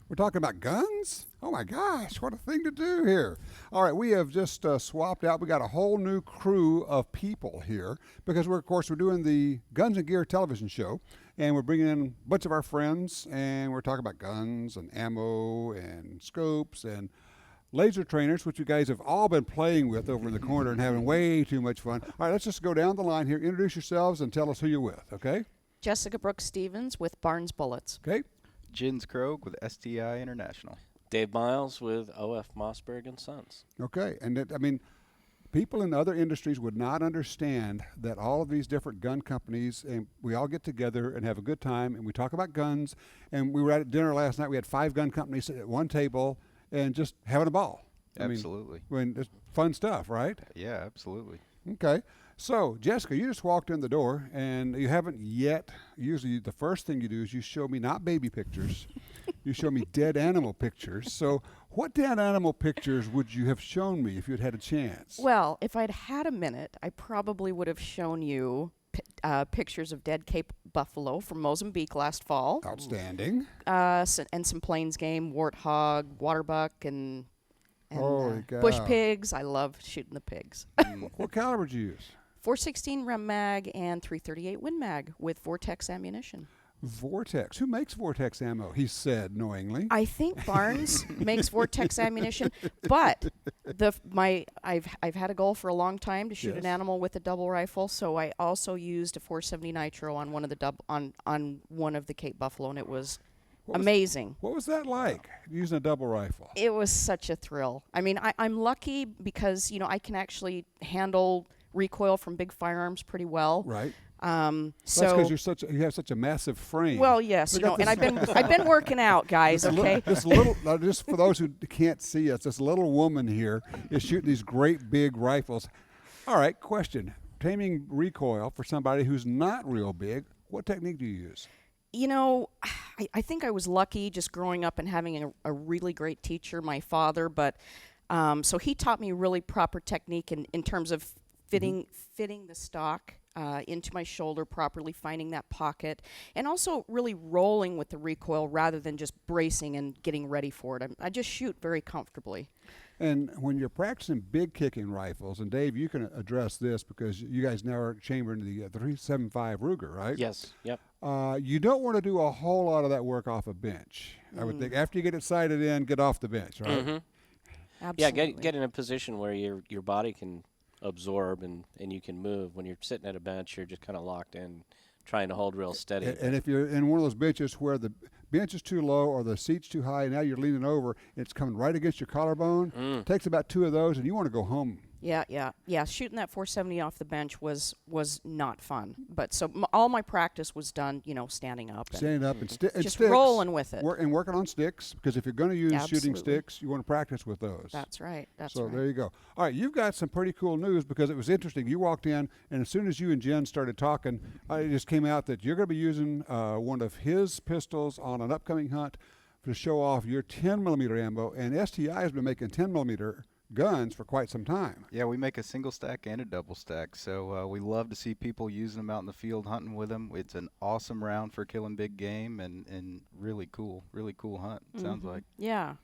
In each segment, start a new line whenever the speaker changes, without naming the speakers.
We're talking about guns? Oh my gosh, what a thing to do here. All right, we have just swapped out. We got a whole new crew of people here because we're doing the Guns and Gear television show, and we're bringing in a bunch of our friends, and we're talking about guns and ammo and scopes and laser trainers, which you guys have all been playing with over in the corner and having way too much fun. All right, let's just go down the line here. Introduce yourselves and tell us who you're with, okay?
Jessica Brooks Stevens with Barnes Bullets.
Okay.
Jins Krogh with STI International.
Dave Miles with O.F. Mossberg Sons.
Okay, and people in other industries would not understand that all of these different gun companies, and we all get together and have a good time, and we talk about guns, and we were at dinner last night. We had 5 gun companies sitting at one table and just having a ball.
Absolutely.
I mean, it's fun stuff, right?
Yeah, absolutely.
Okay. So, Jessica, you just walked in the door, and you haven't yet. Usually the first thing you do is you show me not baby pictures. You show me dead animal pictures. So what dead animal pictures would you have shown me if you'd had a chance?
Well, if I'd had a minute, I probably would have shown you pictures of dead Cape buffalo from Mozambique last fall.
Outstanding.
And some plains game, warthog, waterbuck, and bush pigs. I love shooting the pigs.
What caliber did you use?
.416 Rem mag and .338 Win mag with Vortex ammunition.
Vortex. Who makes Vortex ammo? He said knowingly.
I think Barnes makes Vortex ammunition, but I've had a goal for a long time to shoot an animal with a double rifle, so I also used a .470 nitro on one of the on one of the Cape buffalo, and it was amazing.
What was that like, using a double rifle?
It was such a thrill. I mean, I'm lucky because I can actually handle recoil from big firearms pretty well.
Right.
So
that's because you have such a massive frame.
Well, yes, and I've been working out, guys. Okay.
This little, just for those who can't see us, this little woman here is shooting these great big rifles. All right, question: taming recoil for somebody who's not real big. What technique do you use?
I think I was lucky just growing up and having a really great teacher, my father. But so he taught me really proper technique in terms of fitting the stock into my shoulder properly, finding that pocket, and also really rolling with the recoil rather than just bracing and getting ready for it. I just shoot very comfortably.
And when you're practicing big kicking rifles, and Dave, you can address this because you guys now are chambering the 375 Ruger, right?
Yes. Yep.
You don't want to do a whole lot of that work off a bench. I would think after you get it sighted in, get off the bench, right?
Mm-hmm.
Absolutely.
Yeah, get in a position where your body can absorb and you can move. When you're sitting at a bench, you're just kind of locked in, trying to hold real steady.
And if you're in one of those benches where the bench is too low or the seat's too high, now you're leaning over, it's coming right against your collarbone. It takes about 2 of those, and you want to go home.
Yeah. Shooting that .470 off the bench was not fun. But so all my practice was done, standing up.
Standing up and
just
sticks,
rolling with it.
And working on sticks, because if you're going to use shooting sticks, you want to practice with those.
That's right.
So there you go. All right, you've got some pretty cool news because it was interesting. You walked in, and as soon as you and Jen started talking, it just came out that you're going to be using one of his pistols on an upcoming hunt to show off your 10mm ammo, and STI has been making 10mm guns for quite some time.
Yeah, we make a single stack and a double stack, so we love to see people using them out in the field hunting with them. It's an awesome round for killing big game and really cool hunt. Sounds like.
Yeah,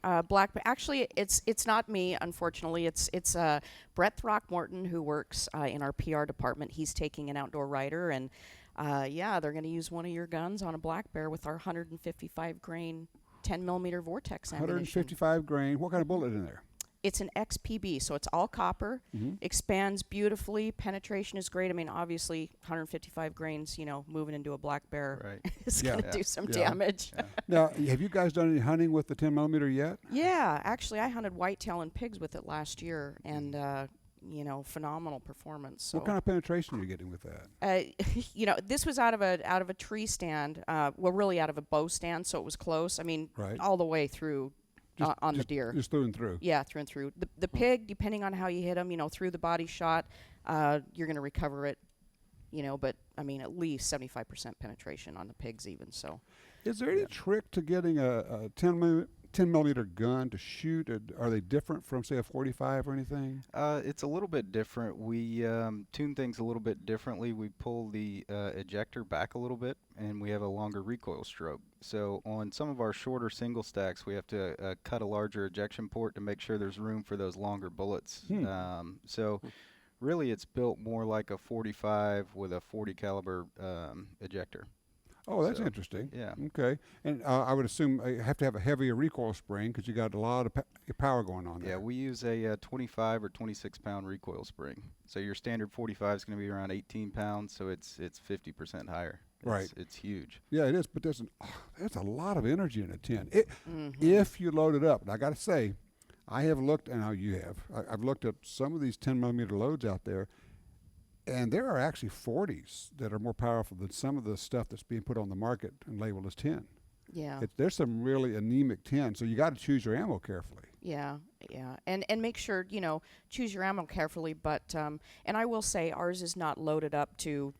actually it's not me, unfortunately. It's Brett Throckmorton who works in our PR department. He's taking an outdoor rider, and they're going to use one of your guns on a black bear with our 155 grain 10mm Vortex ammunition.
155 grain. What kind of bullet in there?
It's an XPB, so it's all copper, expands beautifully, penetration is great. I mean, obviously, 155 grains, moving into a black bear is going to do some damage.
Yeah. Now, have you guys done any hunting with the 10mm yet?
Yeah, actually, I hunted whitetail and pigs with it last year, and phenomenal performance. So.
What kind of penetration are you getting with that?
This was out of a tree stand, really out of a bow stand, so it was close. I mean, all the way through. On the deer.
Just through and through.
Yeah, through and through. The pig, depending on how you hit him, through the body shot, you're going to recover it, but, I mean, at least 75% penetration on the pigs even, so.
Is there any trick to getting a 10 10 millimeter gun to shoot? Are they different from, say, a 45 or anything?
It's a little bit different. We tune things a little bit differently. We pull the ejector back a little bit, and we have a longer recoil stroke. So on some of our shorter single stacks, we have to cut a larger ejection port to make sure there's room for those longer bullets. So really, it's built more like a 45 with a 40 caliber ejector.
Oh, that's
So,
interesting.
yeah.
Okay. And I would assume you have to have a heavier recoil spring because you got a lot of power going on there.
Yeah, we use a 25 or 26 pound recoil spring. So your standard 45 is going to be around 18 pounds, so it's 50% higher.
Right.
It's huge.
Yeah, it is. But there's a lot of energy in a 10. If you load it up. And I got to say, I have looked, and you have. I've looked at some of these 10 millimeter loads out there. And there are actually 40s that are more powerful than some of the stuff that's being put on the market and labeled as 10.
Yeah.
There's some really anemic 10, so you got to choose your ammo carefully.
Yeah, yeah, and make sure choose your ammo carefully. But and I will say ours is not loaded up to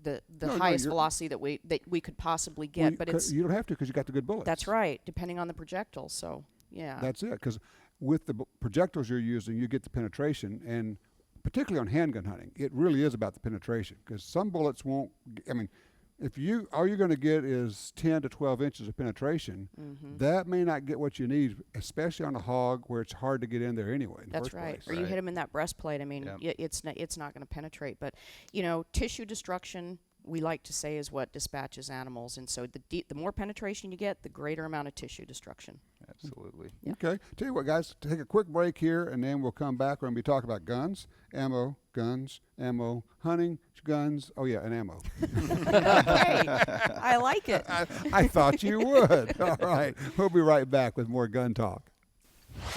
the highest velocity that we could possibly get.
Well,
but it's
you don't have to because you got the good bullets.
that's right, depending on the projectile. So yeah,
That's it. Because with the projectiles you're using, you get the penetration, and particularly on handgun hunting, it really is about the penetration. Because some bullets won't. I mean, if all you're going to get is 10 to 12 inches of penetration, that may not get what you need, especially on a hog where it's hard to get in there anyway. In the
that's
first
right.
place.
Or you hit them in that breastplate. I mean,
Yeah.
it's not going to penetrate. But tissue destruction, we like to say, is what dispatches animals. And so the more penetration you get, the greater amount of tissue destruction.
Absolutely.
Yeah.
Okay. Tell you what, guys, take a quick break here, and then we'll come back. We're going to be talking about guns, ammo, hunting, guns. Oh, yeah, and ammo.
Okay, I like it.
I thought you would. All right. We'll be right back with more gun talk.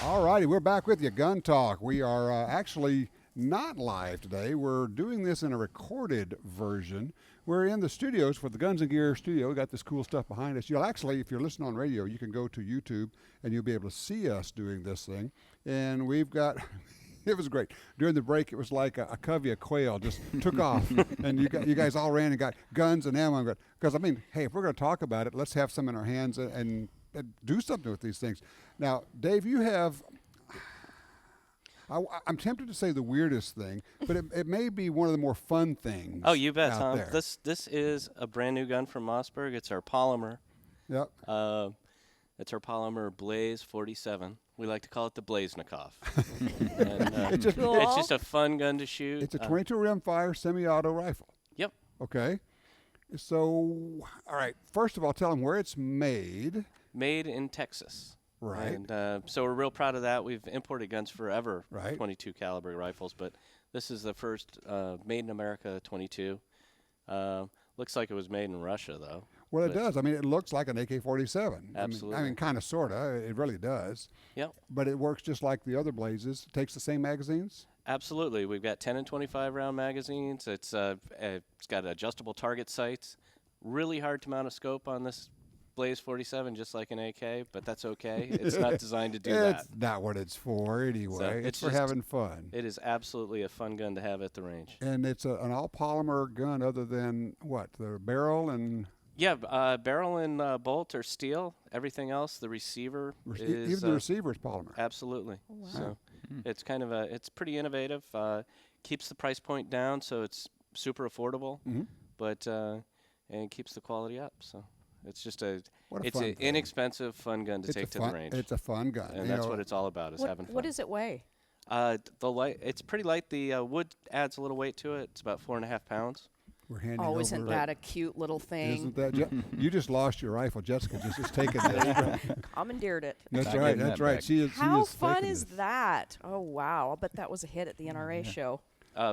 All righty. We're back with you, Gun Talk. We are actually not live today. We're doing this in a recorded version. We're in the studios for the Guns and Gear studio. We got this cool stuff behind us. You'll actually, if you're listening on radio, you can go to YouTube and you'll be able to see us doing this thing. And we've got, it was great. During the break, it was like a covey of quail just took off. And you guys all ran and got guns and ammo. Because, I mean, hey, if we're going to talk about it, let's have some in our hands and do something with these things. Now, Dave, you have... I'm tempted to say the weirdest thing, but it may be one of the more fun things.
Oh, you bet,
out
Tom.
there.
This is a brand new gun from Mossberg. It's our polymer.
Yep.
It's our polymer Blaze 47. We like to call it the Blaznikov. And,
It's just-
it's just a fun gun to shoot.
It's a 22 rimfire semi-auto rifle.
Yep.
Okay. So, all right. First of all, tell them where it's made.
Made in Texas.
Right.
And so we're real proud of that. We've imported guns forever,
Right.
22 caliber rifles, but this is the first made in America 22. Looks like it was made in Russia, though.
Well, it does. I mean, it looks like an AK-47.
Absolutely.
I mean, kind of, sort of. It really does.
Yep.
But it works just like the other Blazes. It takes the same magazines.
Absolutely. We've got 10 and 25 round magazines. It's got adjustable target sights. Really hard to mount a scope on this Blaze 47, just like an AK, but that's okay. It's not designed to do that.
It's not what it's for anyway.
So
it's
it's
for
just-
having fun.
It is absolutely a fun gun to have at the range.
And it's an all-polymer gun other than, what, the barrel and...
Yeah, barrel and bolt are steel. Everything else, the receiver is
even the receiver is polymer.
absolutely.
Oh, wow.
So it's kind of it's pretty innovative. Keeps the price point down, so it's super affordable, but and keeps the quality up. So it's just
What a
it's
fun
an
thing.
inexpensive, fun gun to take to the range,
It's a fun gun.
and
You
that's
know,
what it's all about, is having fun.
What does it weigh?
The light, it's pretty light. The wood adds a little weight to it. It's about 4.5 pounds.
We're handing
Oh,
over.
isn't that a cute little thing?
Isn't that you just lost your rifle. Jessica just taking this.
Commandeered it.
That's
Not
right.
getting
That's
that
right.
back.
She
How
is
fun
taking
is
this.
that? Oh, wow. I'll bet that was a hit at the NRA show.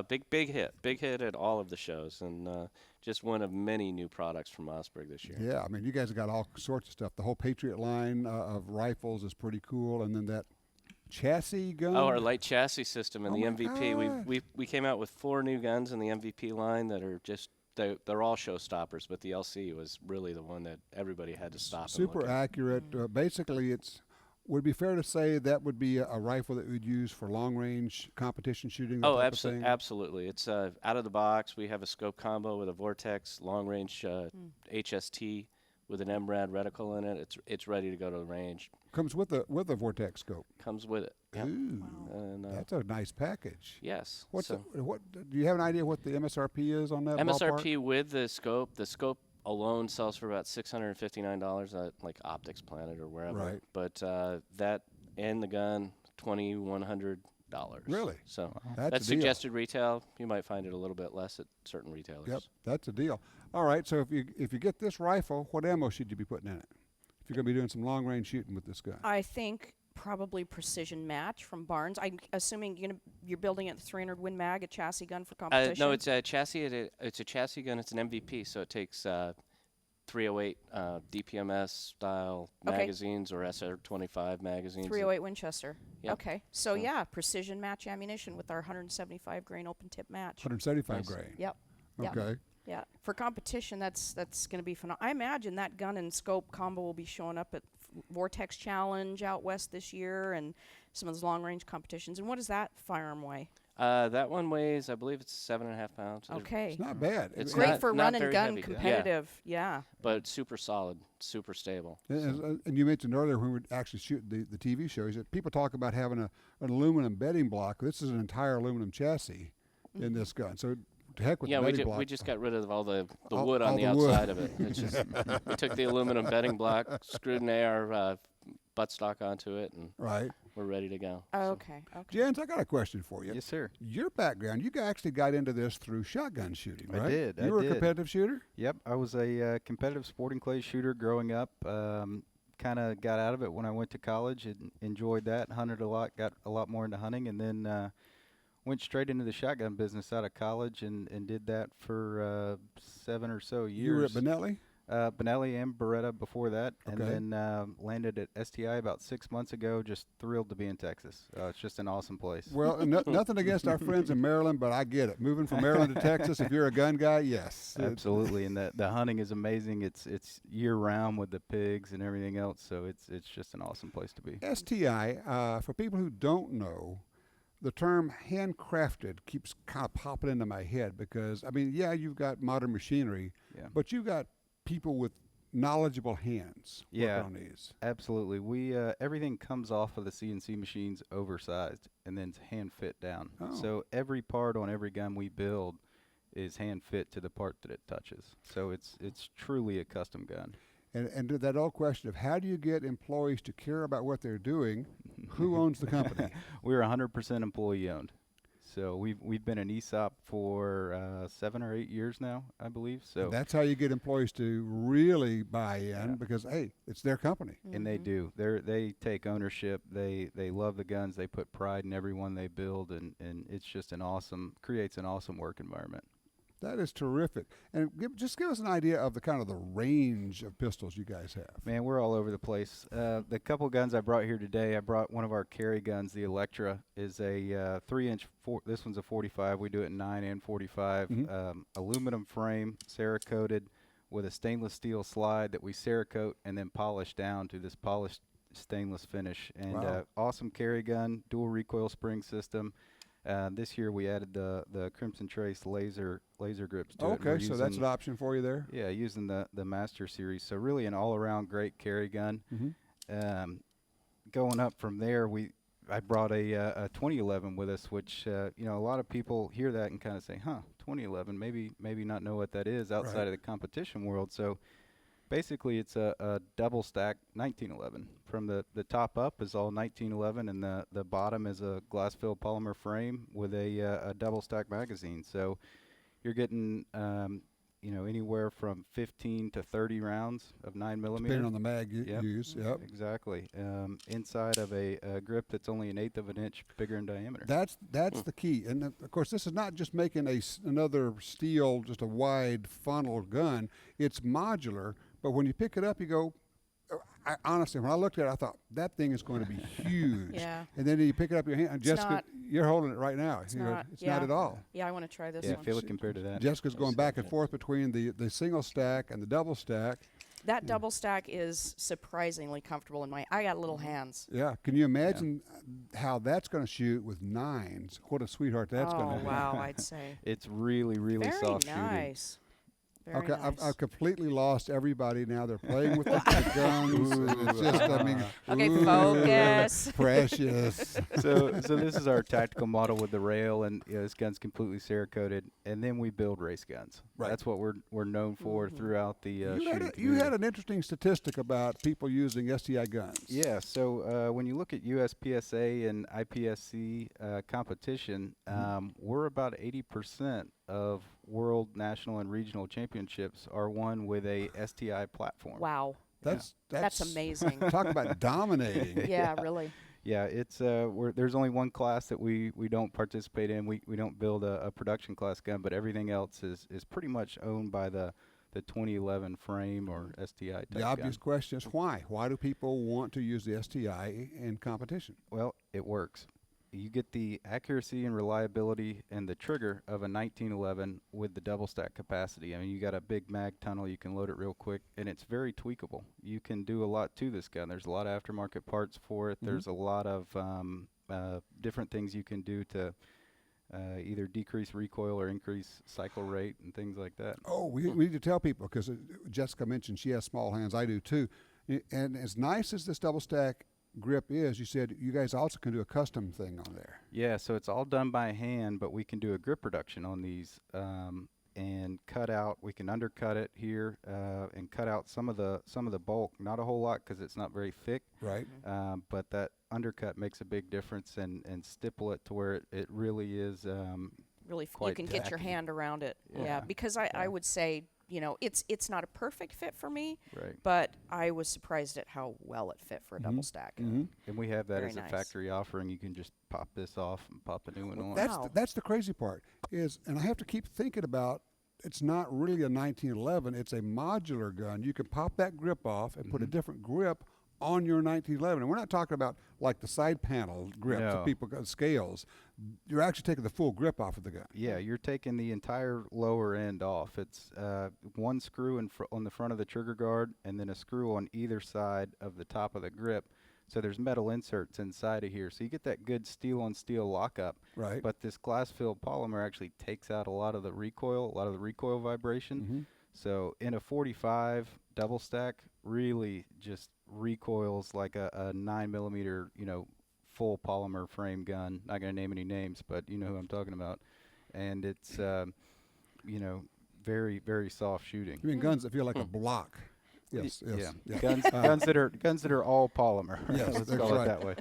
Big hit at all of the shows, and just one of many new products from Mossberg this year.
Yeah, I mean, you guys have got all sorts of stuff. The whole Patriot line of rifles is pretty cool, and then that chassis gun.
Oh, our light chassis system and
Oh
the
my
MVP.
God.
We came out with 4 new guns in the MVP line that are just they're all showstoppers, but the LC was really the one that everybody had to stop.
Super
and look at.
accurate. Basically, would it be fair to say that would be a rifle that we'd use for long range competition shooting?
Oh,
that type of thing?
absolutely. It's out of the box. We have a scope combo with a Vortex long range HST with an MRAD reticle in it. It's ready to go to the range.
Comes with a Vortex scope.
Comes with it. Yep.
Ooh,
And,
that's a nice package.
yes.
What
so
do you have an idea what the MSRP is on that?
MSRP
ballpark?
with the scope. The scope alone sells for about $659 at like Optics Planet or wherever.
Right.
But that and the gun, $2,100.
Really?
So
That's
that's
a deal.
suggested retail. You might find it a little bit less at certain retailers.
Yep, that's a deal. All right, so if you get this rifle, what ammo should you be putting in it? If you're going to be doing some long range shooting with this gun.
I think probably precision match from Barnes. I'm assuming you're building it 300 Win Mag, a chassis gun for competition.
No, it's a chassis. It's a chassis gun. It's an MVP, so it takes 308 DPMS style
Okay.
magazines or SR25 magazines.
308 Winchester.
Yep.
Okay, so yeah, precision match ammunition with our 175 grain open tip match.
175
Nice.
grain.
Yep. Yep.
Okay.
Yeah, for competition, that's going to be phenomenal. I imagine that gun and scope combo will be showing up at Vortex Challenge out west this year and some of those long-range competitions. And what does that firearm weigh?
That one weighs, I believe it's 7.5 pounds.
Okay.
It's not bad.
It's
Great
not-
for
not
run and
very
gun
heavy. Yeah.
competitive. Yeah.
But super solid, super stable.
And you mentioned earlier when we were actually shooting the TV shows that people talk about having an aluminum bedding block. This is an entire aluminum chassis in this gun. So to heck with
Yeah,
the
we,
bedding block.
we just got rid of all the
All-
wood on
all
the
the wood.
outside of it. It's just, we took the aluminum bedding block, screwed an AR buttstock onto it, and
Right.
we're ready to go.
Okay. Okay.
Jens, I got a question for you.
Yes, sir.
Your background, you actually got into this through shotgun shooting,
I
right?
did,
You
I
were a
did.
competitive shooter?
Yep, I was a competitive sporting clays shooter growing up. Kind of got out of it when I went to college and enjoyed that. Hunted a lot, got a lot more into hunting, and then went straight into the shotgun business out of college and did that for 7 or so years.
You were at Benelli?
Benelli and Beretta before that,
Okay.
and then landed at STI about 6 months ago. Just thrilled to be in Texas. It's just an awesome place.
Well, nothing against our friends in Maryland, but I get it. Moving from Maryland to Texas, if you're a gun guy, yes.
Absolutely, and the hunting is amazing. It's year round with the pigs and everything else, so it's just an awesome place to be.
STI, for people who don't know, the term handcrafted keeps kind of popping into my head because, I mean, yeah, you've got modern machinery,
Yeah.
but you've got people with knowledgeable hands working
Yeah.
on these.
Absolutely, we everything comes off of the CNC machines oversized and then it's hand fit down.
Oh.
So every part on every gun we build is hand fit to the part that it touches. So it's truly a custom gun.
And to that old question of how do you get employees to care about what they're doing, who owns the company?
We're 100% employee owned. So we've been an ESOP for 7 or 8 years now, I believe. So
And that's how you get employees to really buy in
Yeah.
because, hey, it's their company.
and they do. They take ownership. They love the guns. They put pride in every one they build, and it's just creates an awesome work environment.
That is terrific. And just give us an idea of the range of pistols you guys have.
Man, we're all over the place. The couple guns I brought here today, I brought one of our carry guns. The Electra is a 3-inch. This one's a 45. We do it in 9 and 45.
Mhm.
Aluminum frame, Cerakoted, with a stainless steel slide that we Cerakote and then polish down to this polished stainless finish. And
Wow.
awesome carry gun, dual recoil spring system. This year we added the Crimson Trace laser grips to it. and we're
Okay, so that's
using-
an option for you there.
yeah, using the Master Series. So really an all-around great carry gun.
Mm-hmm.
Going up from there, I brought a 2011 with us, which a lot of people hear that and kind of say, "Huh, 2011? Maybe not know what that is outside
Right.
of the competition world." So basically, it's a double stack 1911. From the top up is all 1911, and the bottom is a glass-filled polymer frame with a double stack magazine. So you're getting anywhere from 15 to 30 rounds of 9mm.
Depending on the mag you
Yep.
use. Yep.
Exactly. Inside of a grip that's only 1/8 of an inch bigger in diameter.
That's the key. And of course, this is not just making another steel, just a wide funnel gun. It's modular, but when you pick it up, you go. Honestly, when I looked at it, I thought that thing is going to be huge.
Yeah.
And then you pick it up in your hand.
It's
Jessica,
not.
you're holding it right now.
It's
You go,
not.
it's
Yeah.
not at all.
Yeah, I want to try this
Yeah,
one.
feel it compared to that.
Jessica's going back and forth between the single stack and the double stack.
That double stack is surprisingly comfortable in my. I got little hands.
Yeah. Can you imagine how that's going to shoot with 9s? What a sweetheart that's going to
Oh
be.
wow, I'd say.
It's really
Very
soft shooting.
nice. Very
Okay,
nice.
I've completely lost everybody now. They're playing with the guns. And it's just, I mean,
Okay,
ooh,
focus.
precious.
So this is our tactical model with the rail, and this gun's completely Cerakoted, and then we build race guns.
Right.
That's what we're known for throughout the
You
shooting
had
community.
an interesting statistic about people using STI guns.
Yeah, so when you look at USPSA and IPSC competition, we're about 80% of world, national, and regional championships are won with a STI platform.
Wow.
That's
amazing.
Talk about dominating.
Yeah, really.
Yeah, it's there's only one class that we don't participate in. We don't build a production class gun, but everything else is pretty much owned by the 2011 frame or STI type
The obvious
gun.
question is why? Why do people want to use the STI in competition?
Well, it works. You get the accuracy and reliability and the trigger of a 1911 with the double stack capacity. I mean, you got a big mag tunnel, you can load it real quick, and it's very tweakable. You can do a lot to this gun. There's a lot of aftermarket parts for it. There's a lot of different things you can do to either decrease recoil or increase cycle rate and things like that.
Oh, we need to tell people because Jessica mentioned she has small hands. I do too. And as nice as this double stack grip is, you said you guys also can do a custom thing on there.
Yeah, so it's all done by hand, but we can do a grip reduction on these and cut out. We can undercut it here and cut out some of the bulk. Not a whole lot because it's not very thick.
Right.
But that undercut makes a big difference and stipple it to where it really is.
Really, you
Quite
can get your
tacky.
hand around it.
Yeah.
Yeah, because I would say, you know, it's not a perfect fit for me,
Right.
but I was surprised at how well it fit for a double stack.
And we have that
Very
as a
nice.
factory offering. You can just pop this off and pop a new one on.
Wow.
That's the crazy part is, and I have to keep thinking about. It's not really a 1911. It's a modular gun. You can pop that grip off and put a different grip on your 1911. And we're not talking about like the side panel grips that
No.
people got scales. You're actually taking the full grip off of the gun.
Yeah, you're taking the entire lower end off. It's one screw on the front of the trigger guard and then a screw on either side of the top of the grip. So there's metal inserts inside of here. So you get that good steel-on-steel lockup.
Right.
But this glass-filled polymer actually takes out a lot of the recoil vibration. So in a 45 double stack, really just recoils like a 9mm, full polymer frame gun. Not going to name any names, but you know who I'm talking about. And it's, very, very soft shooting.
You mean guns that feel like a block? Yes.
Yeah.
Yeah.
Guns that are all polymer.
Yes,
Let's
that's
call
right.
it that way.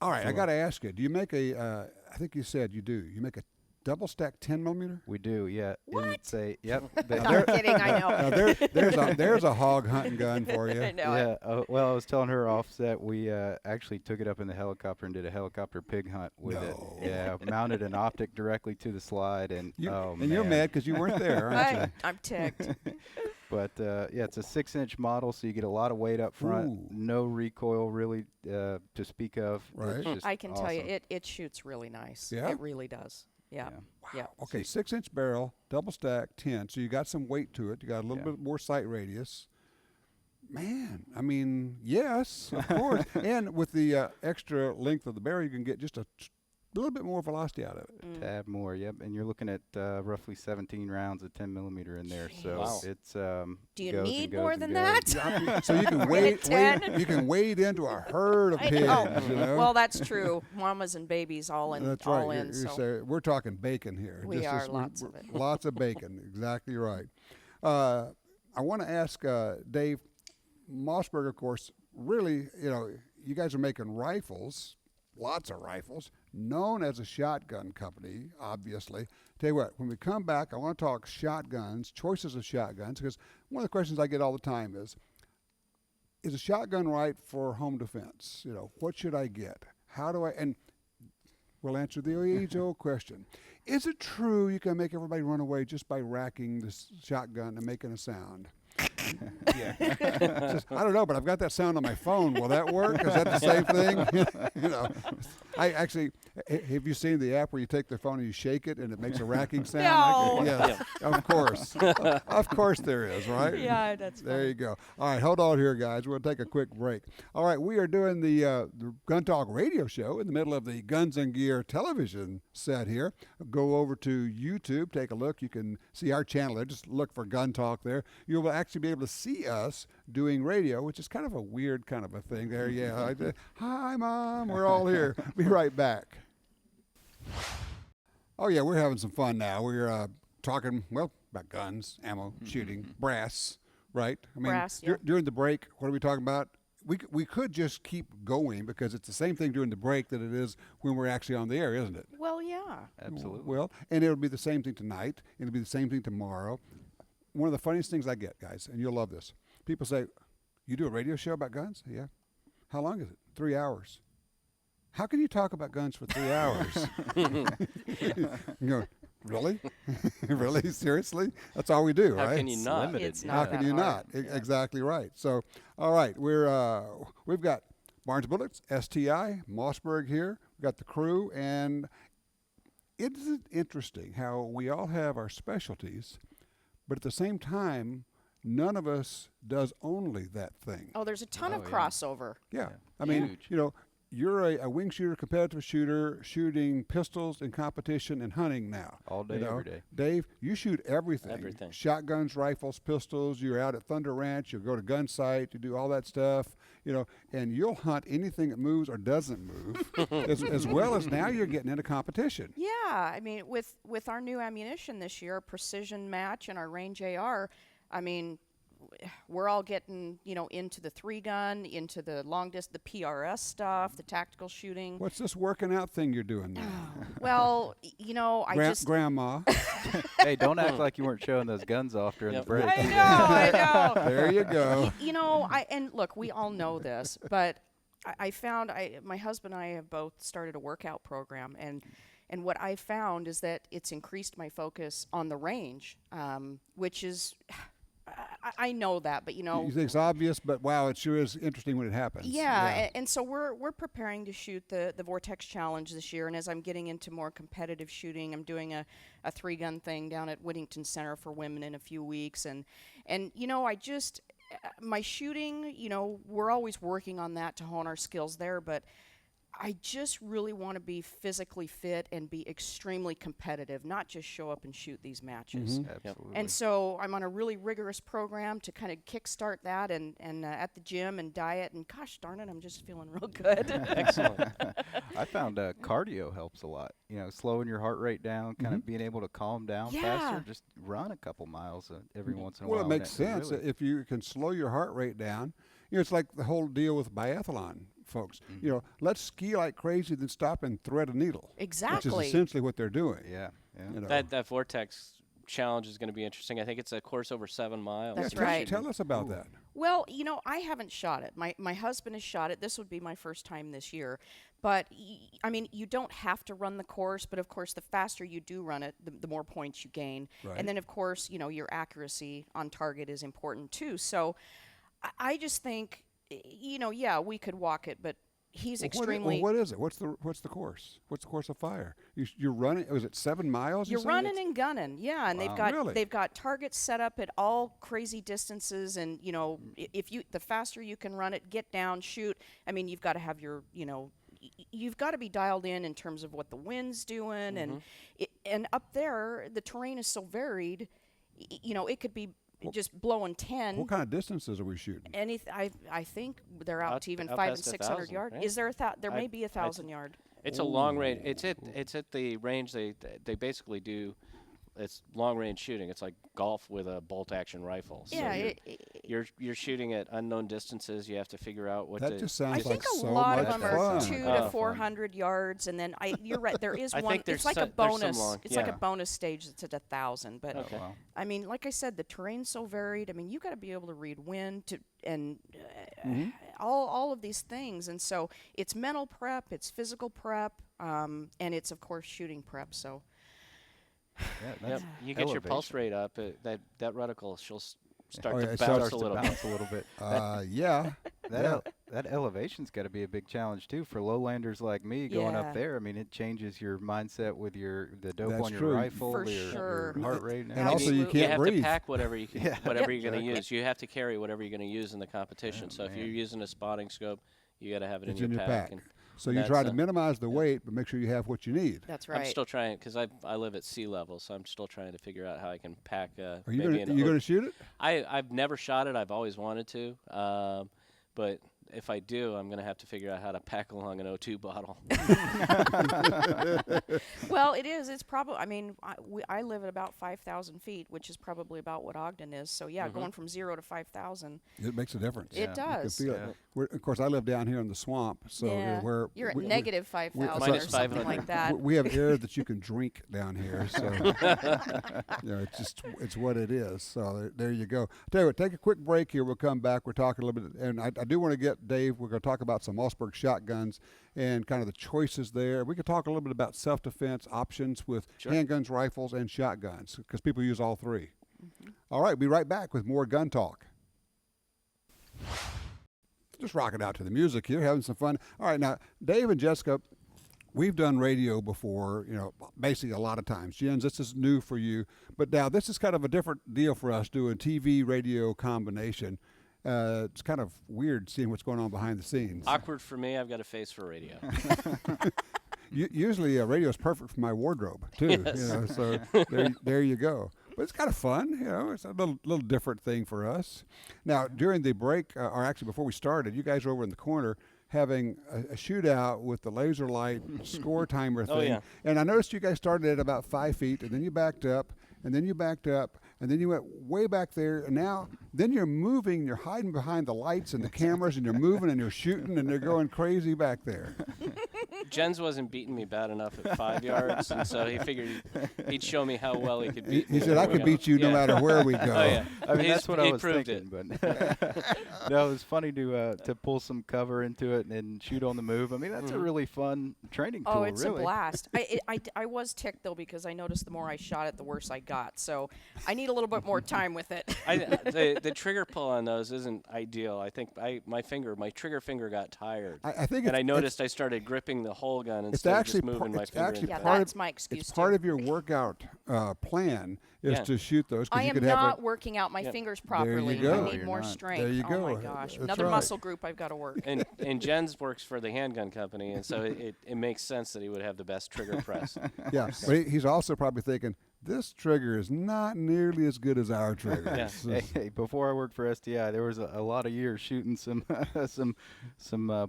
All right, I got to ask you. Do you make a? I think you said you do. You make a double stack 10mm?
We do, yeah.
What?
And it's a, yep.
I'm kidding, I know.
Now there's a hog hunting gun for you.
I know.
Yeah, well, I was telling her offset, we actually took it up in the helicopter and did a helicopter pig hunt with it. Yeah, mounted an optic directly to the slide, and
You're mad because you weren't there, aren't you?
I'm ticked.
But yeah, it's a 6-inch model, so you get a lot of weight up front.
Ooh.
No recoil really to speak of.
Right.
It's just
I can tell you,
awesome.
it shoots really nice.
Yeah?
It really does. Yeah. Yeah.
Okay, 6-inch barrel, double stack, 10. So you got some weight to it. You got a little bit more sight radius. Man, I mean, yes, of course. And with the extra length of the barrel, you can get just a little bit more velocity out of it.
Tab more, yep. And you're looking at roughly 17 rounds of 10mm in there. So
Wow.
it's
Do you
goes and
need
goes
more
and
than
goes.
that?
So you can wade
10?
you can wade into a herd of
I
pigs.
know.
You know?
Well, that's true. Mamas and babies all in.
That's
all
right.
in.
You're
So
we're talking bacon here.
We are, lots of it.
Lots of bacon. Exactly right. I want to ask Dave Mossberg, of course. Really, you guys are making rifles, lots of rifles, known as a shotgun company. Obviously, tell you what. When we come back, I want to talk shotguns, choices of shotguns, because one of the questions I get all the time is a shotgun right for home defense? What should I get? How do I? And we'll answer the age-old question. Is it true you can make everybody run away just by racking this shotgun and making a sound? Yeah. I don't know, but I've got that sound on my phone. Will that work? Is that the same thing? I actually, have you seen the app where you take the phone and you shake it and it makes a racking sound?
No.
Yes, of course. Of course there is, right?
Yeah, that's
There
funny.
you go. All right, hold on here, guys. We'll take a quick break. All right, we are doing the Gun Talk radio show in the middle of the Guns and Gear television set here. Go over to YouTube, take a look. You can see our channel there. Just look for Gun Talk there. You'll actually be able to see us doing radio, which is kind of a weird kind of a thing there. Yeah. Hi, Mom. We're all here. Be right back. Oh, yeah, we're having some fun now. We're talking, well, about guns, ammo, shooting, brass, right? I mean,
Brass, yeah.
during the break, what are we talking about? We could just keep going because it's the same thing during the break that it is when we're actually on the air, isn't it?
Well, yeah.
Absolutely.
Well, and it'll be the same thing tonight. It'll be the same thing tomorrow. One of the funniest things I get, guys, and you'll love this. People say, you do a radio show about guns? Yeah. How long is it? 3 hours. How can you talk about guns for 3 hours? You go, really? Really? Seriously? That's all we do,
How
right?
can you not?
limited.
It's
How
not
can
that
you
hard.
not? Exactly right. So, all right, we've got Barnes Bullets, STI, Mossberg here. We've got the crew, and isn't it interesting how we all have our specialties, but at the same time, none of us does only that thing.
Oh, there's a ton of
Oh, yeah.
crossover.
Yeah. I mean,
Huge.
you know, you're a wing shooter, competitive shooter, shooting pistols in competition and hunting now.
All day,
you know?
every day.
Dave, you shoot everything.
Everything.
Shotguns, rifles, pistols. You're out at Thunder Ranch. You'll go to gun site. You do all that stuff, you know, and you'll hunt anything that moves or doesn't move, as well as now you're getting into competition.
Yeah, I mean, with our new ammunition this year, precision match and our range AR, I mean, we're all getting, you know, into the 3-gun, into the long distance, the PRS stuff, the tactical shooting.
What's this working out thing you're doing now?
Well, you know, I just
Grandma.
Hey, don't act like you weren't showing those guns off during
Yep.
the break.
I know.
There you go.
You know, and look, we all know this, but I found my husband and I have both started a workout program, and what I found is that it's increased my focus on the range, which is, I know that, but you know,
You think it's obvious, but wow, it sure is interesting when it happens.
yeah, and so we're preparing to shoot the Vortex Challenge this year, and as I'm getting into more competitive shooting, I'm doing a 3-gun thing down at Whittington Center for Women in a few weeks, and you know, I just my shooting, you know, we're always working on that to hone our skills there, but I just really want to be physically fit and be extremely competitive, not just show up and shoot these matches.
Absolutely.
And so I'm on a really rigorous program to kind of kickstart that, and at the gym and diet, and gosh darn it, I'm just feeling real good.
Excellent.
I found cardio helps a lot. You know, slowing your heart rate down, kind of being able to calm down
Yeah.
faster. Just run a couple miles every once in a while.
Well, it
and
makes sense
really-
if you can slow your heart rate down. You know, it's like the whole deal with biathlon folks. You know, let's ski like crazy, then stop and thread a needle. Which
Exactly.
is essentially what they're doing.
Yeah, yeah.
You know.
That Vortex Challenge is going to be interesting. I think it's a course over 7 miles.
That's
tell,
right.
Tell us about that.
Well, you know, I haven't shot it. My husband has shot it. This would be my first time this year. But, I mean, you don't have to run the course, but of course, the faster you do run it, the more points you gain.
Right.
And then, of course, you know, your accuracy on target is important too. So I just think, you know, yeah, we could walk it, but he's extremely.
What is it? What's the course? What's the course of fire? You're running. Was it 7 miles?
You're
said?
running and gunning, yeah, and
Really?
they've got targets set up at all crazy distances, and you know, if you the faster you can run it, get down, shoot. I mean, you've got to have your, you know, you've got to be dialed in terms of what the wind's doing, and up there the terrain is so varied, you know, it could be just blowing 10.
What kind of distances are we shooting?
I think they're out to even
out
500 and
past
600
1,000,
yards.
right?
Is there there may be 1,000 yard?
It's a long range. It's at the range they basically do. It's long range shooting. It's like golf with a bolt action rifle. So
Yeah,
you're shooting at unknown distances. You have to figure out what
That
to.
just
I
sounds like
think a
so
lot
much
of them are
fun.
2
Oh,
to
fun.
400 yards, and then you're right. There is
I
one.
think
It's
there's
like a
there's some
bonus.
long-
It's like a
yeah.
bonus stage that's at 1,000. But
Okay.
Wow.
I mean, like I said, the terrain's so varied. I mean, you got to be able to read wind and all of these things, and so it's mental prep, it's physical prep, and it's of course shooting prep. So.
Yeah,
Yep.
that's
You get your pulse
elevation.
rate up. That reticle, she'll start
Oh, yeah,
to
it
bounce
starts
a
to
little bit.
Bounce a little bit.
Yeah.
That
Yeah.
That elevation's got to be a big challenge too for lowlanders like me going
Yeah.
up there. I mean, it changes your mindset with the dope
That's
on your
true.
rifle,
For
your
sure.
heart rate,
And also you
Absolutely.
can't
you have
breathe.
to pack whatever you can, whatever
Yep.
you're going to
Exactly.
use. You have to carry whatever you're going to use in the competition. So if you're
man.
using a spotting scope, you got to have it
It's
in your pack. And
So you
that's,
try to minimize the weight, but make sure you have what you need.
That's right.
I'm still trying because I live at sea level, so I'm still trying to figure out how I can pack.
Are you
maybe
going to shoot it?
I've never shot it. I've always wanted to, but if I do, I'm going to have to figure out how to pack along an O2 bottle.
Well, it is. It's probably. I mean, I live at about 5,000 feet, which is probably about what Ogden is. So yeah, going from 0 to 5,000,
It makes a difference.
it
You can
does.
feel it. Of course, I live down here in the swamp, so
Yeah.
we're
You're at
we-
negative 5,000 or
Minus
something
500.
like that.
We have air that you can drink down here, so it's what it is. So there you go. Tell you what, take a quick break here. We'll come back. We're talking a little bit, and I do want to get Dave. We're going to talk about some Mossberg shotguns and kind of the choices there. We could talk a little bit about self-defense options with handguns, rifles, and shotguns because people use all three. All right, we'll be right back with more gun talk. Just rocking out to the music here, having some fun. All right, now Dave and Jessica, we've done radio before, basically a lot of times. Jens, this is new for you, but now this is kind of a different deal for us doing TV radio combination. It's kind of weird seeing what's going on behind the scenes.
Awkward for me. I've got a face for radio.
Usually, radio is perfect for my wardrobe too.
Yes.
So there you go. But it's kind of fun. It's a little different thing for us. Now, during the break, or actually before we started, you guys were over in the corner having a shootout with the laser light score timer thing.
Oh, yeah.
And I noticed you guys started at about 5 feet, and then you backed up, and then you backed up, and then you went way back there, and then you're moving, you're hiding behind the lights and the cameras, and you're moving and you're shooting, and they're going crazy back there.
Jens wasn't beating me bad enough at 5 yards, and so he figured he'd show me how well he could beat me.
He said, I could beat you no matter where we go.
Oh, yeah.
I mean, that's what I
he
was
proved
thinking.
it.
But no, it was funny to pull some cover into it and shoot on the move. I mean, that's a really fun training tool.
Oh, it's
really.
a blast. I was ticked, though, because I noticed the more I shot it, the worse I got. So I need a little bit more time with it.
The trigger pull on those isn't ideal. I think my trigger finger got tired.
I think
and I noticed I started gripping the whole gun instead of just moving my finger.
actually
Yeah,
part
that's
of,
my excuse,
It's part
too.
of your workout plan is
Yeah.
to shoot those. 'Cause
I
you
am
could have
not working out my fingers properly.
go.
I
No,
need
you're
more
not.
strength.
There you
Oh my
go.
gosh.
That's
Another
right.
muscle group I've got to work.
And Jens works for the handgun company, and so it makes sense that he would have the best trigger press.
Yeah, but he's also probably thinking, this trigger is not nearly as good as our trigger.
Yeah.
So-
Hey, before I worked for STI, there was a lot of years shooting some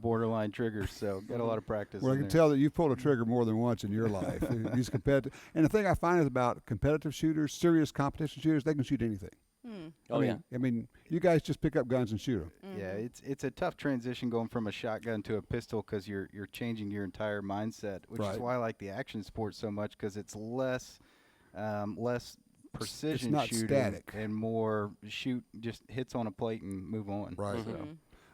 borderline triggers, so got a lot of practice.
Well, I
in
can
there.
tell that you've pulled a trigger more than once in your life. He's competitive. And the thing I find is about competitive shooters, serious competition shooters, they can shoot anything.
Oh,
I mean, you guys just pick up guns and shoot them.
Yeah, it's a tough transition going from a shotgun to a pistol because you're changing your entire mindset, which
Right.
is why I like the action sport so much because it's less precision
not
shooting
static.
and more just hits on a plate and move on.
Right.
So.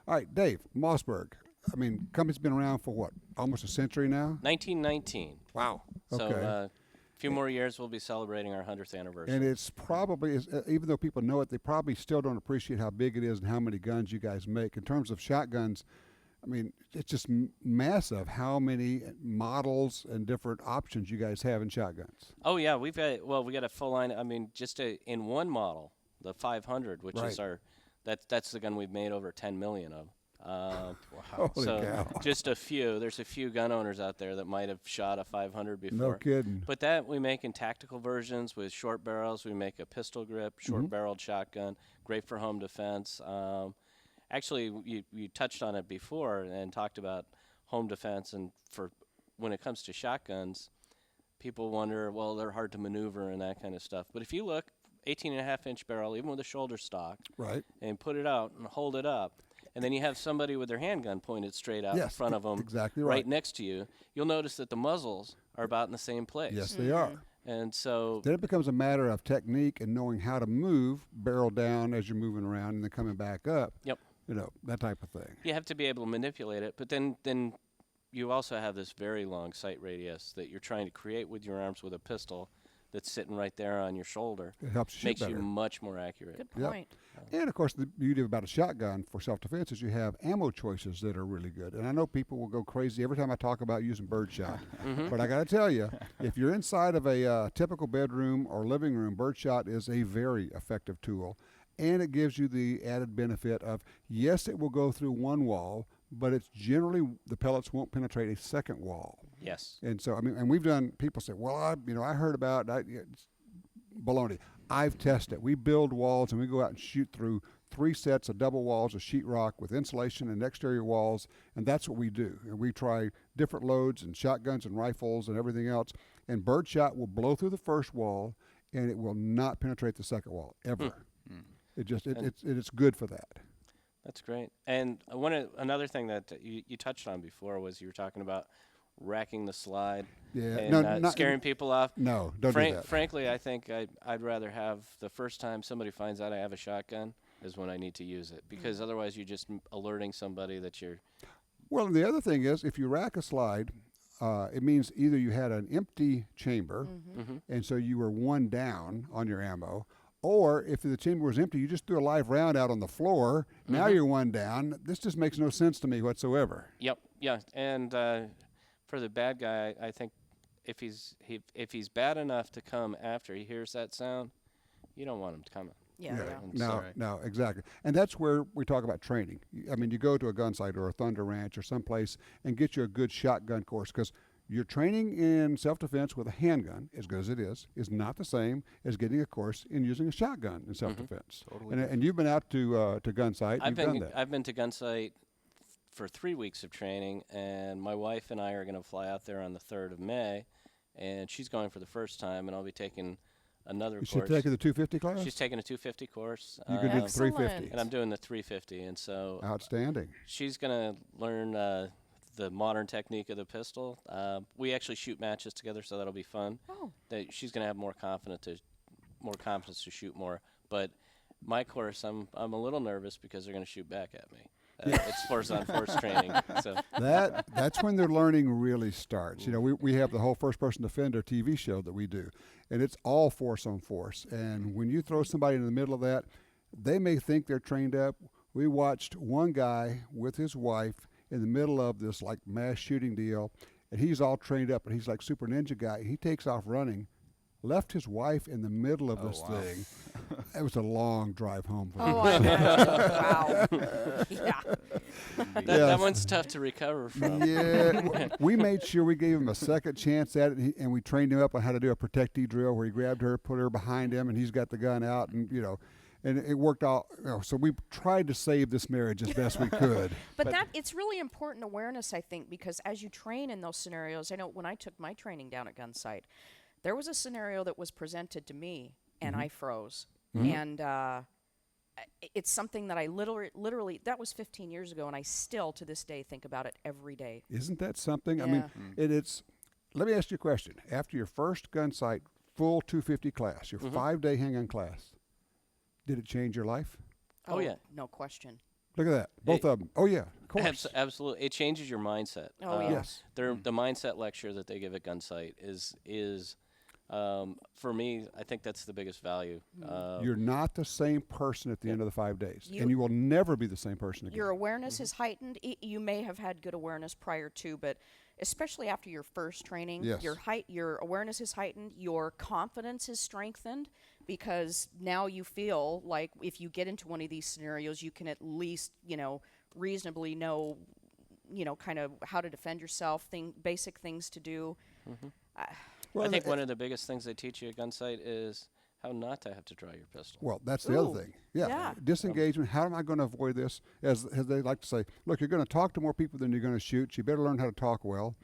All right, Dave, Mossberg. I mean, company's been around for what, almost a century now?
1919.
Wow.
So
Okay.
a few more years, we'll be celebrating our 100th anniversary.
And it's probably, even though people know it, they probably still don't appreciate how big it is and how many guns you guys make. In terms of shotguns, I mean, it's just massive how many models and different options you guys have in shotguns.
Oh yeah, we got a full line. I mean, just in one model, the 500, which is
Right.
that's the gun we've made over 10 million of.
Holy
so
cow.
just a few. There's a few gun owners out there that might have shot a 500 before.
No kidding.
But that we make in tactical versions with short barrels. We make a pistol grip, short-barreled shotgun, great for home defense. Actually, you touched on it before and talked about home defense, and for when it comes to shotguns, people wonder, well, they're hard to maneuver and that kind of stuff. But if you look, 18.5-inch barrel, even with a shoulder stock,
Right.
and put it out and hold it up, and then you have somebody with their handgun pointed straight out in
Yes,
front of them,
exactly
right
right.
next to you, you'll notice that the muzzles are about in the same place.
Yes, they are.
And so,
Then it becomes a matter of technique and knowing how to move, barrel down as you're moving around and then coming back up.
yep,
That type of thing.
you have to be able to manipulate it. But then you also have this very long sight radius that you're trying to create with your arms with a pistol, that's sitting right there on your shoulder
It helps you shoot
makes you
better.
much more accurate.
Good
Yep.
point.
And of course, the beauty about a shotgun for self-defense is you have ammo choices that are really good. And I know people will go crazy every time I talk about using birdshot, but I got to tell you, if you're inside of a typical bedroom or living room, birdshot is a very effective tool, and it gives you the added benefit of, yes, it will go through one wall, but it's generally the pellets won't penetrate a second wall.
Yes.
And so, I mean, and we've done. People say, "Well, I heard about it's baloney." I've tested. We build walls and we go out and shoot through 3 sets of double walls of sheetrock with insulation and exterior walls, and that's what we do. And we try different loads and shotguns and rifles and everything else. And birdshot will blow through the first wall, and it will not penetrate the second wall ever. It just it's good for that.
That's great. And another thing that you touched on before was you were talking about racking the slide
Yeah,
and
not
scaring people off.
No, don't do that.
Frankly, I think I'd rather have the first time somebody finds out I have a shotgun is when I need to use it, because otherwise you're just alerting somebody that you're.
Well, and the other thing is, if you rack a slide, it means either you had an empty chamber, and so you were one down on your ammo, or if the chamber was empty, you just threw a live round out on the floor. Now you're one down. This just makes no sense to me whatsoever.
Yep. Yeah. And for the bad guy, I think if he's bad enough to come after he hears that sound, you don't want him coming.
Yeah.
No, exactly. And that's where we talk about training. I mean, you go to a gun site or a Thunder Ranch or someplace and get you a good shotgun course, because your training in self-defense with a handgun, as good as it is not the same as getting a course in using a shotgun in self-defense.
Totally.
And you've been out to gun site. You've done that.
I've been to gun site for 3 weeks of training, and my wife and I are going to fly out there on the 3rd of May, and she's going for the first time, and I'll be taking another
Is
course.
she taking the 250 class?
She's taking a 250 course.
You could do the
Excellent.
350.
And I'm doing the 350, and so
Outstanding.
she's going to learn the modern technique of the pistol. We actually shoot matches together, so that'll be fun.
Oh.
That she's going to have more confidence to shoot more. But my course, I'm a little nervous because they're going to shoot back at me. It's force on force training. So
That's when their learning really starts. You know, we have the whole First Person Defender TV show that we do, and it's all force on force. And when you throw somebody in the middle of that, they may think they're trained up. We watched one guy with his wife in the middle of this like mass shooting deal, and he's all trained up, and he's like super ninja guy. He takes off running, left his wife in the middle of this thing. It was a long drive home for
Oh,
him.
I imagine. Wow. Yeah.
that one's tough to recover from.
Yeah, we made sure we gave him a second chance at it, and we trained him up on how to do a protectee drill where he grabbed her, put her behind him, and he's got the gun out, and and it worked out. So we tried to save this marriage as best we could.
But it's really important awareness, I think, because as you train in those scenarios, I know when I took my training down at gun site, there was a scenario that was presented to me, and I froze. And it's something that I literally, that was 15 years ago, and I still, to this day, think about it every day.
Isn't that something?
Yeah.
I mean, it's. Let me ask you a question. After your first gun sight, full 250 class, your 5-day handgun class, did it change your life?
Oh, yeah.
No question.
Look at that. Both of them. Oh, yeah, of course.
Absolutely. It changes your mindset.
Oh, yeah.
Yes.
The mindset lecture that they give at gun site is for me, I think that's the biggest value.
You're not the same person at the end of the 5 days, and you will never be the same person again.
Your awareness is heightened. You may have had good awareness prior to, but especially after your first training,
Yes.
your awareness is heightened. Your confidence is strengthened because now you feel like if you get into one of these scenarios, you can at least reasonably know kind of how to defend yourself, basic things to do.
I think one of the biggest things they teach you at gun site is how not to have to draw your pistol.
Well, that's the other thing. Yeah. Disengagement. How am I going to avoid this? As they like to say, look, you're going to talk to more people than you're going to shoot. So you better learn how to talk well.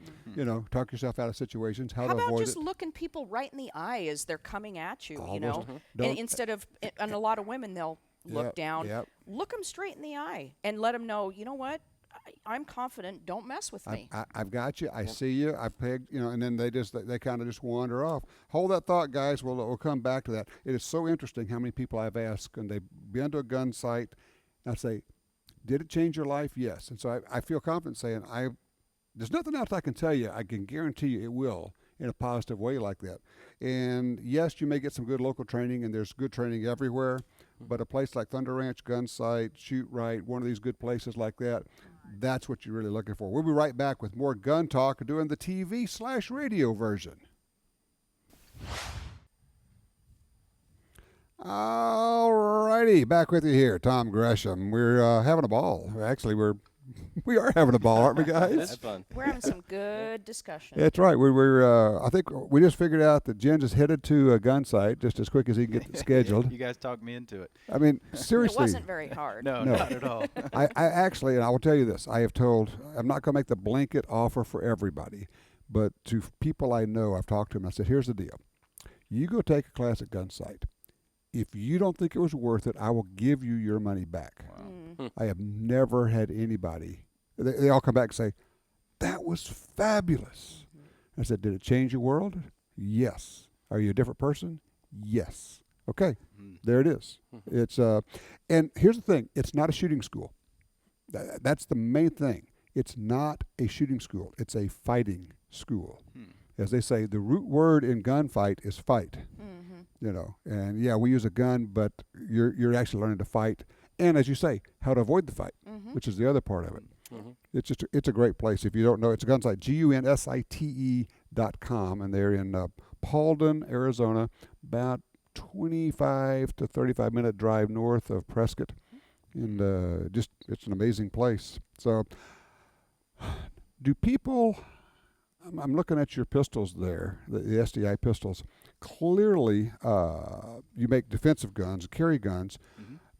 Talk yourself out of situations, how to
about
avoid
just
it.
looking people right in the eye as they're coming at you,
Almost.
And instead of, and a lot of women, they'll look down, look them straight in the eye and let them know, you know what? I'm confident. Don't mess with me.
I've got you. I see you. I pegged, and then they kind of just wander off. Hold that thought, guys. We'll come back to that. It is so interesting how many people I've asked, and they've been to a gun site, and I say, did it change your life? Yes. And so I feel confident saying, there's nothing else I can tell you. I can guarantee you it will. in a positive way like that. And yes, you may get some good local training, and there's good training everywhere, but a place like Thunder Ranch, Gun Sight, Shoot Right, one of these good places like that, that's what you're really looking for. We'll be right back with more Gun Talk, doing the TV/radio version. All righty, back with you here, Tom Gresham. We're having a ball. Actually, we are having a ball, aren't we, guys?
That's fun.
We're having some good discussion.
That's right. I think we just figured out that Jen just headed to a gun site just as quick as he can get it scheduled.
You guys talked me into it.
I mean,
It
seriously.
wasn't very hard.
No,
No.
not at all.
I actually, and I will tell you this, I'm not going to make the blanket offer for everybody, but to people I know, I've talked to them, I said, here's the deal. You go take a class at Gun Sight. If you don't think it was worth it, I will give you your money back.
Wow.
I have never had anybody, they all come back and say, that was fabulous. I said, did it change your world? Yes. Are you a different person? Yes. Okay, there it is. It's and here's the thing, it's not a shooting school. That's the main thing. It's not a shooting school. It's a fighting school. As they say, the root word in gunfight is fight. You know, and yeah, we use a gun, but you're actually learning to fight, and as you say, how to avoid the fight, which is the other part of it. It's a great place. If you don't know, it's a gun site, GUNSITE.com, and they're in Paulden, Arizona, about 25 to 35-minute drive north of Prescott, and it's an amazing place. So, do people? I'm looking at your pistols there, the STI pistols. Clearly, you make defensive guns, carry guns.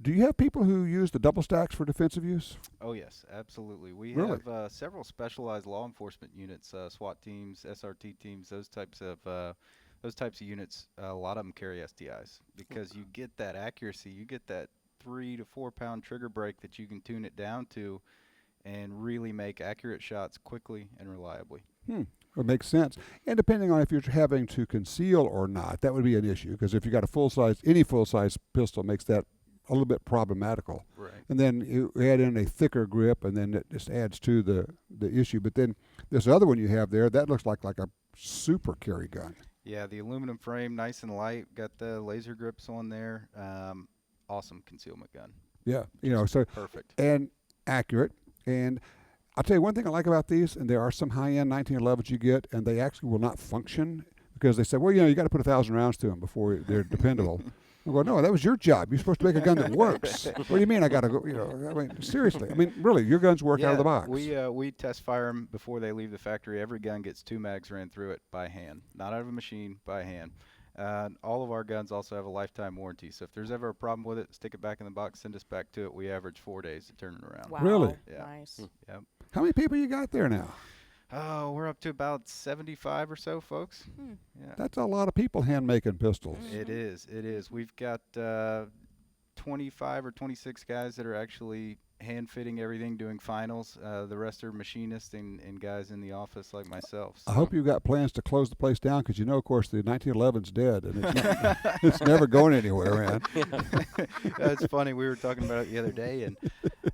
Do you have people who use the double stacks for defensive use?
Oh yes, absolutely. We
Really?
have several specialized law enforcement units, SWAT teams, SRT teams, those types of units. A lot of them carry STIs because you get that accuracy, you get that 3 to 4 pound trigger break that you can tune it down to, and really make accurate shots quickly and reliably.
It makes sense. And depending on if you're having to conceal or not, that would be an issue, because if you got any full-size pistol makes that a little bit problematical.
Right.
And then you add in a thicker grip, and then it just adds to the issue. But then this other one you have there, that looks like a super carry gun.
Yeah, the aluminum frame, nice and light, got the laser grips on there. Awesome concealment gun.
Yeah, so
Perfect.
and accurate. And I'll tell you one thing I like about these, and there are some high-end 1911s you get, and they actually will not function because they say, well, you got to put 1,000 rounds to them before they're dependable. I go, no, that was your job. You're supposed to make a gun that works. What do you mean I got to go, I mean, seriously. I mean, really, your guns work out of the box.
We test fire them before they leave the factory. Every gun gets 2 mags ran through it by hand, not out of a machine, by hand. All of our guns also have a lifetime warranty, so if there's ever a problem with it, stick it back in the box, send us back to it. We average 4 days to turn it around.
Wow.
Really?
Yeah.
Nice.
Yep.
How many people you got there now?
Oh, we're up to about 75 or so, folks. Yeah.
That's a lot of people hand-making pistols.
It is. It is. We've got 25 or 26 guys that are actually hand-fitting everything, doing finals. The rest are machinists and guys in the office like myself.
I
So.
hope you've got plans to close the place down because, of course, the 1911's dead, and it's never going anywhere, man.
That's funny. We were talking about it the other day, and,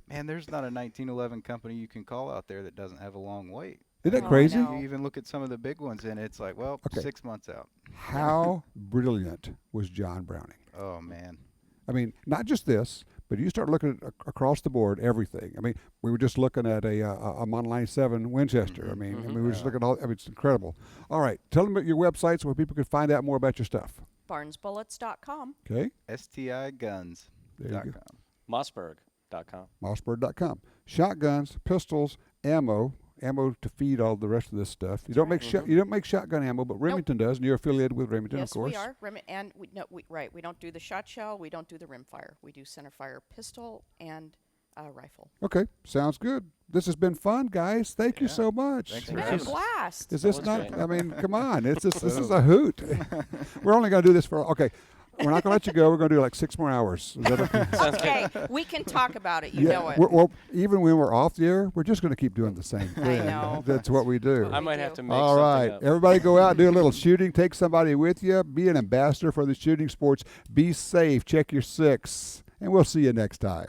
man, there's not a 1911 company you can call out there that doesn't have a long wait.
Isn't that
Oh, I
crazy?
know.
You even look at some of the big ones, and it's like, well,
Okay.
6 months out.
How brilliant was John Browning?
Oh, man.
I mean, not just this, but you start looking at across the board, everything. I mean, we were just looking at a Model 97 Winchester. I mean, we were just looking at all. I mean, it's incredible. All right, tell them about your websites where people can find out more about your stuff.
BarnesBullets.com.
Okay,
STIGuns.com.
there you go.
Mossberg.com.
Mossberg.com. Shotguns, pistols, ammo to feed all the rest of this stuff. You don't make you don't make shotgun ammo, but Remington does, and you're affiliated with Remington,
Yes,
of course.
we are. And we don't do the shot shell. We don't do the rimfire. We do centerfire pistol and rifle.
Okay, sounds good. This has been fun, guys. Thank you
Yeah.
so much.
Thanks
It's
for
been a
having us.
blast.
Is this
was
not?
great.
I mean, come on! This is a hoot. We're only going to do this for. Okay, we're not going to let you go. We're going to do like 6 more hours. Is that okay?
Okay, we can talk about it. You know it.
Well, even when we're off the air, we're just going to keep doing the same
I
thing.
know.
That's what we do.
I might
do.
have to make
All
something
right,
up.
everybody go out and do a little shooting. Take somebody with you. Be an ambassador for the shooting sports. Be safe. Check your 6. And we'll see you next time.